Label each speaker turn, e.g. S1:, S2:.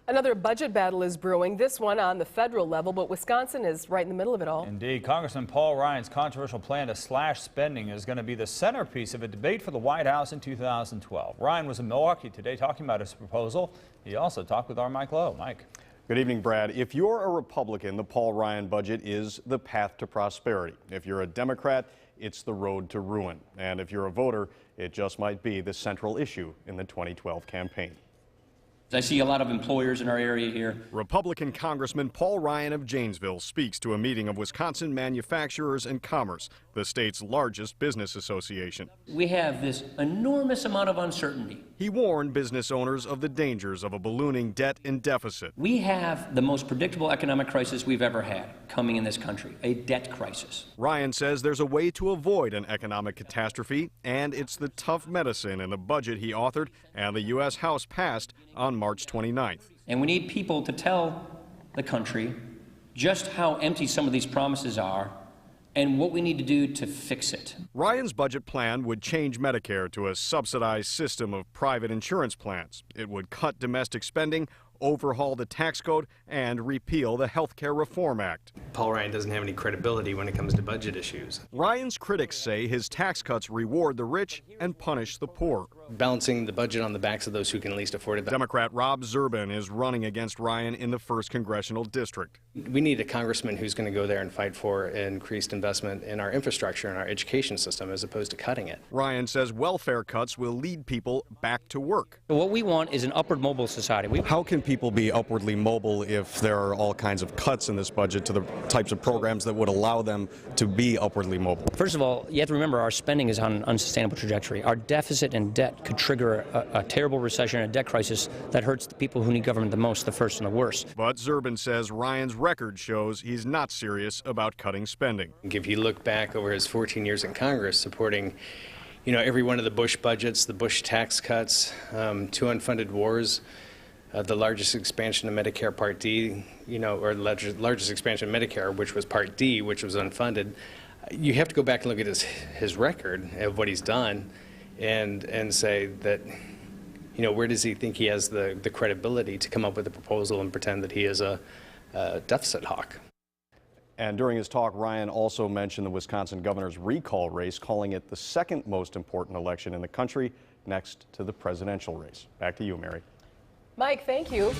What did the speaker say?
S1: Another budget battle is brewing, this one on the federal level, but Wisconsin is right in the middle of it all.
S2: Indeed. Congressman Paul Ryan's controversial plan to slash spending is going to be the centerpiece of a debate for the White House in 2012. Ryan was in Milwaukee today talking about his proposal. He also talked with our Mike Lowe. Mike.
S3: Good evening, Brad. If you're a Republican, the Paul Ryan budget is the path to prosperity. If you're a Democrat, it's the road to ruin. And if you're a voter, it just might be the central issue in the 2012 campaign.
S4: I see a lot of employers in our area here.
S3: Republican Congressman Paul Ryan of Janesville speaks to a meeting of Wisconsin Manufacturers and Commerce, the state's largest business association.
S4: We have this enormous amount of uncertainty.
S3: He warned business owners of the dangers of a ballooning debt and deficit.
S4: We have the most predictable economic crisis we've ever had coming in this country, a debt crisis.
S3: Ryan says there's a way to avoid an economic catastrophe, and it's the tough medicine in the budget he authored and the U.S. House passed on March 29th.
S4: And we need people to tell the country just how empty some of these promises are and what we need to do to fix it.
S3: Ryan's budget plan would change Medicare to a subsidized system of private insurance plans. It would cut domestic spending, overhaul the tax code, and repeal the Health Care Reform Act.
S5: Paul Ryan doesn't have any credibility when it comes to budget issues.
S3: Ryan's critics say his tax cuts reward the rich and punish the poor.
S5: Balancing the budget on the backs of those who can least afford it.
S3: Democrat Rob Zerbin is running against Ryan in the 1st Congressional District.
S5: We need a congressman who's going to go there and fight for increased investment in our infrastructure and our education system as opposed to cutting it.
S3: Ryan says welfare cuts will lead people back to work.
S4: What we want is an upward mobile society.
S3: How can people be upwardly mobile if there are all kinds of cuts in this budget to the types of programs that would allow them to be upwardly mobile?
S4: First of all, you have to remember our spending is on an unsustainable trajectory. Our deficit and debt could trigger a terrible recession and a debt crisis that hurts the people who need government the most, the first and the worst.
S3: But Zerbin says Ryan's record shows he's not serious about cutting spending.
S5: If you look back over his 14 years in Congress supporting every one of the Bush budgets, the Bush tax cuts, 2 unfunded wars, the largest expansion of Medicare Part D, or largest expansion of Medicare, which was Part D, which was unfunded. You have to go back and look at his record of what he's done and say that, where does he think he has the credibility to come up with a proposal and pretend that he is a deficit hawk?
S3: And during his talk, Ryan also mentioned the Wisconsin governor's recall race, calling it the 2nd most important election in the country, next to the presidential race. Back to you, Mary.
S1: Mike, thank you.